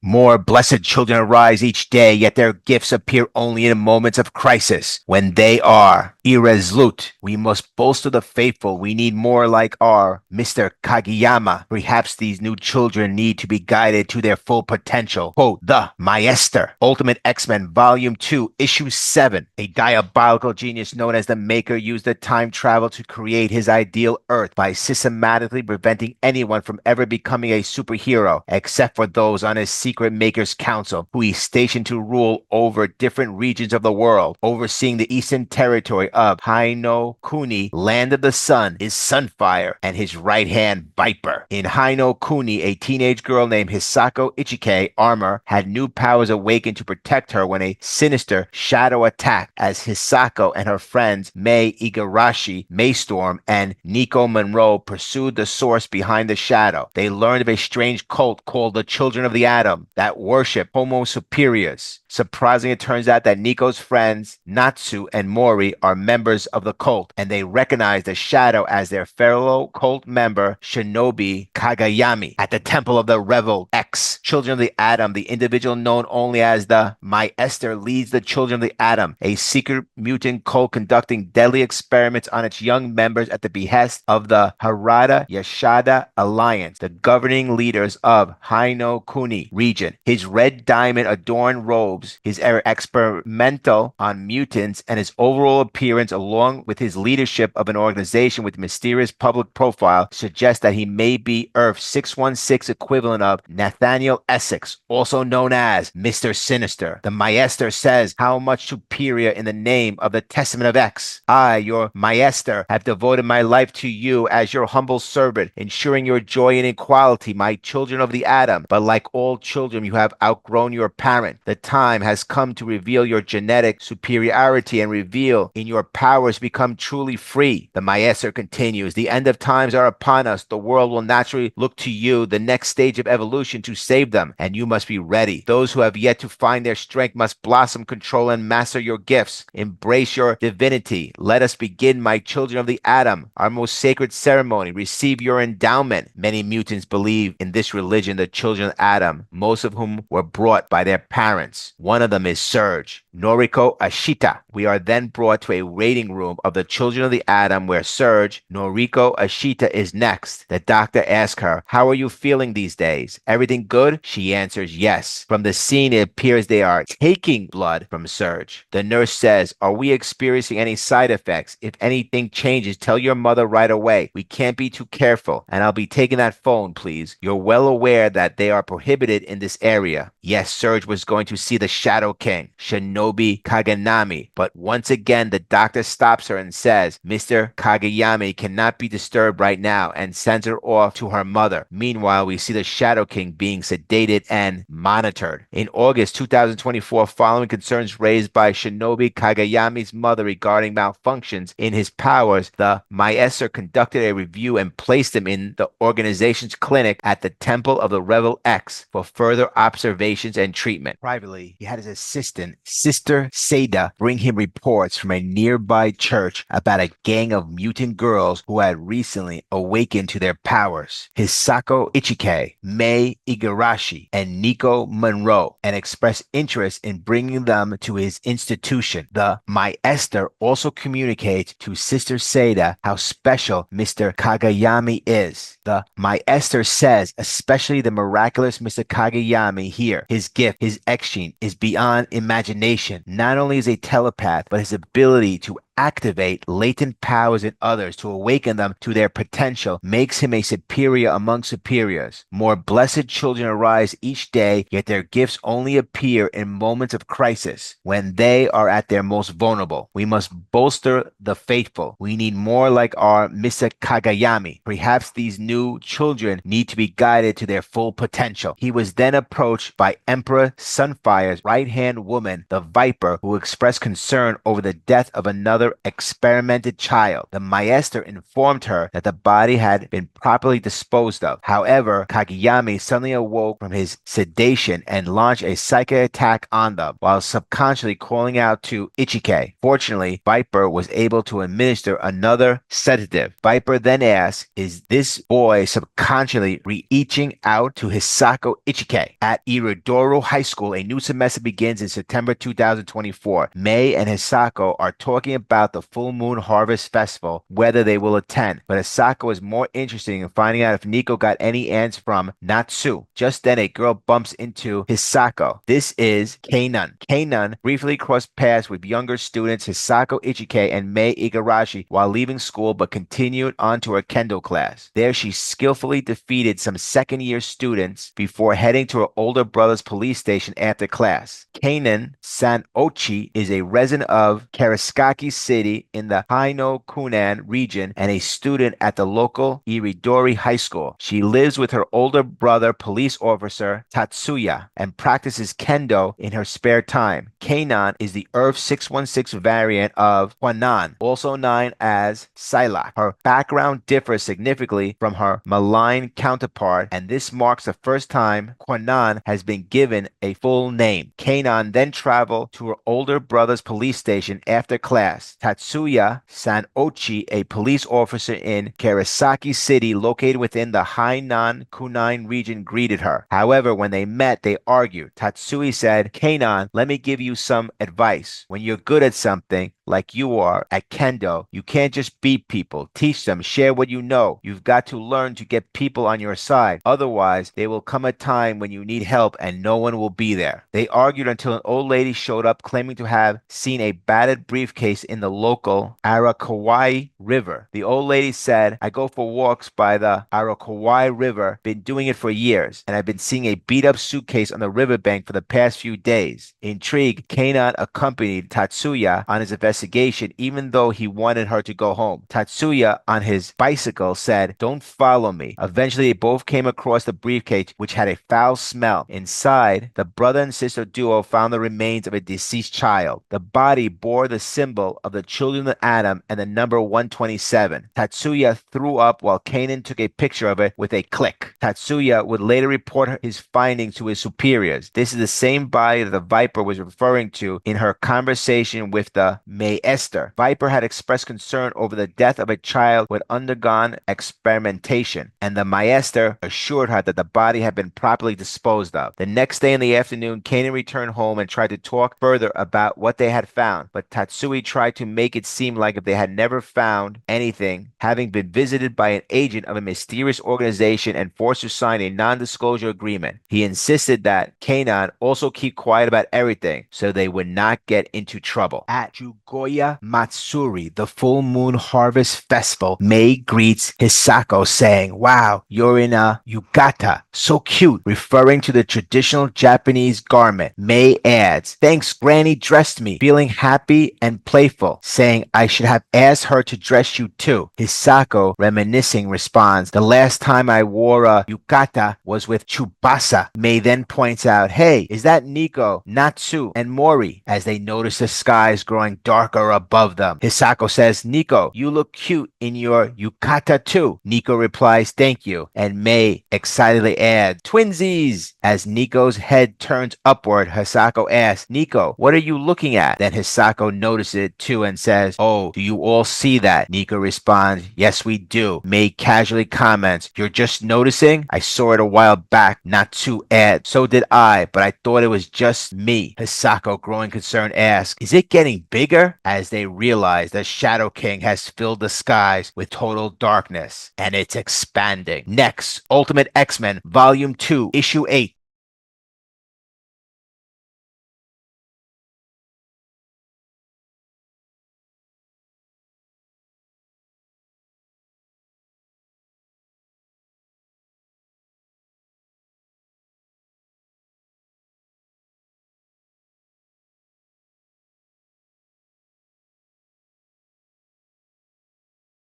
More blessed children arise each day, yet their gifts appear only in moments of crisis, when they are irresolute. We must bolster the faithful. We need more like our Mr. Kageyama. Perhaps these new children need to be guided to their full potential. Quote, The Maester, Ultimate X-Men, Volume 2, Issue 7. A diabolical genius known as the Maker used the time travel to create his ideal Earth by systematically preventing anyone from ever becoming a superhero, except for those on his secret Maker's Council, who he stationed to rule over different regions of the world. Overseeing the eastern territory of Haino Kuni, Land of the Sun, is Sunfire, and his right hand Viper. In Haino Kuni, a teenage girl named Hisako Ichike Armor had new powers awakened to protect her when a sinister shadow attacked, as Hisako and her friends Mei Igarashi, Maystorm, and Nico Monroe pursued the source behind the shadow. They learned of a strange cult called the Children of the Atom that worship Homo superiors. Surprisingly, it turns out that Nico's friends, Natsu and Mori, are members of the cult, and they recognize the shadow as their fellow cult member, Shinobi Kagayami, at the Temple of the Revel X. Children of the Atom, the individual known only as the Maester, leads the Children of the Atom, a secret mutant cult conducting deadly experiments on its young members at the behest of the Harada Yashada Alliance, the governing leaders of Haino Kuni region. His red diamond-adorned robes, his experimental on mutants, and his overall appearance, along with his leadership of an organization with mysterious public profile, suggest that he may be Earth 616 equivalent of Nathaniel Essex, also known as Mr. Sinister. The Maester says, how much superior in the name of the Testament of X. I, your Maester, have devoted my life to you as your humble servant, ensuring your joy and equality, my children of the atom. But like all children, you have outgrown your parent. The time has come to reveal your genetic superiority and reveal in your powers become truly free. The Maester continues, the end of times are upon us. The world will naturally look to you, the next stage of evolution, to save them, and you must be ready. Those who have yet to find their strength must blossom, control, and master your gifts. Embrace your divinity. Let us begin, my children of the atom, our most sacred ceremony. Receive your endowment. Many mutants believe in this religion, the children of Adam, most of whom were brought by their parents. One of them is Surge, Noriko Ashita. We are then brought to a waiting room of the children of the atom where Surge, Noriko Ashita, is next. The doctor asks her, how are you feeling these days? Everything good? She answers yes. From the scene, it appears they are taking blood from Surge. The nurse says, are we experiencing any side effects? If anything changes, tell your mother right away. We can't be too careful, and I'll be taking that phone, please. You're well aware that they are prohibited in this area. Yes, Surge was going to see the Shadow King, Shinobi Kaganami, but once again the doctor stops her and says, Mr. Kageyami cannot be disturbed right now, and sends her off to her mother. Meanwhile, we see the Shadow King being sedated and monitored. In August 2024, following concerns raised by Shinobi Kageyami's mother regarding malfunctions in his powers, the Maester conducted a review and placed him in the organization's clinic at the Temple of the Revel X for further observations and treatment. Privately, he had his assistant, Sister Seda, bring him reports from a nearby church about a gang of mutant girls who had recently awakened to their powers. Hisako Ichike, Mei Igarashi, and Nico Monroe, and expressed interest in bringing them to his institution. The Maester also communicates to Sister Seda how special Mr. Kageyami is. The Maester says, especially the miraculous Mr. Kageyami here, his gift, his X-gene, is beyond imagination. Not only is he a telepath, but his ability to activate latent powers in others to awaken them to their potential makes him a superior among superiors. More blessed children arise each day, yet their gifts only appear in moments of crisis, when they are at their most vulnerable. We must bolster the faithful. We need more like our Mr. Kagayami. Perhaps these new children need to be guided to their full potential. He was then approached by Emperor Sunfire's right-hand woman, the Viper, who expressed concern over the death of another another experimented child. The Maester informed her that the body had been properly disposed of. However, Kageyami suddenly awoke from his sedation and launched a psychic attack on them while subconsciously calling out to Ichike. Fortunately, Viper was able to administer another sedative. Viper then asked, is this boy subconsciously reaching out to Hisako Ichike? At Iridoro High School, a new semester begins in September 2024. Mei and Hisako are talking about the Full Moon Harvest Festival, whether they will attend, but Hisako is more interested in finding out if Nico got any answers from Natsu. Just then, a girl bumps into Hisako. This is Kanon. Kanon briefly crossed paths with younger students Hisako Ichike and Mei Igarashi while leaving school, but continued on to her kendo class. There, she skillfully defeated some second-year students before heading to her older brother's police station after class. Kanon Sainouchi is a resident of Karasaki City in the Hino-Kunan region and a student at the local Iridori High School. She lives with her older brother, police officer Tatsuya, and practices kendo in her spare time. Kanon is the Earth 616 variant of Kwanon, also known as Psylocke. Her background differs significantly from her malign counterpart, and this marks the first time Kwanon has been given a full name. Kanon then traveled to her older brother's police station after class. Tatsuya Sainouchi, a police officer in Karasaki City located within the Hainan-Kunai region, greeted her. However, when they met, they argued. Tatsuya said, Kanon, let me give you some advice. When you're good at something, like you are at kendo, you can't just beat people. Teach them, share what you know. You've got to learn to get people on your side. Otherwise, there will come a time when you need help and no one will be there. They argued until an old lady showed up claiming to have seen a battered briefcase in the local Arakawai River. The old lady said, I go for walks by the Arakawai River, been doing it for years, and I've been seeing a beat-up suitcase on the riverbank for the past few days. Intrigued, Kanon accompanied Tatsuya on his investigation, even though he wanted her to go home. Tatsuya, on his bicycle, said, don't follow me. Eventually, they both came across the briefcase, which had a foul smell. Inside, the brother and sister duo found the remains of a deceased child. The body bore the symbol of the children of Adam and the number 127. Tatsuya threw up while Kanon took a picture of it with a click. Tatsuya would later report his findings to his superiors. This is the same body that the Viper was referring to in her conversation with the Maester. Viper had expressed concern over the death of a child who had undergone experimentation, and the Maester assured her that the body had been properly disposed of. The next day in the afternoon, Kanon returned home and tried to talk further about what they had found, but Tatsuya tried to make it seem like if they had never found anything, having been visited by an agent of a mysterious organization and forced to sign a non-disclosure agreement. He insisted that Kanon also keep quiet about everything so they would not get into trouble. At Jugoya Matsuri, the Full Moon Harvest Festival, Mei greets Hisako saying, wow, you're in a yukata. So cute, referring to the traditional Japanese garment. Mei adds, thanks, Granny dressed me, feeling happy and playful, saying I should have asked her to dress you too. Hisako, reminiscing, responds, the last time I wore a yukata was with Tsubasa. Mei then points out, hey, is that Nico, Natsu, and Mori, as they notice the skies growing darker above them. Hisako says, Nico, you look cute in your yukata too. Nico replies, thank you, and Mei excitedly adds, twinsies. As Nico's head turns upward, Hisako asks, Nico, what are you looking at? Then Hisako notices it too and says, oh, do you all see that? Nico responds, yes, we do. Mei casually comments, you're just noticing? I saw it a while back. Natsu adds, so did I, but I thought it was just me. Hisako, growing concerned, asks, is it getting bigger? As they realize the Shadow King has filled the skies with total darkness, and it's expanding. Next, Ultimate X-Men Volume 2, Issue 8.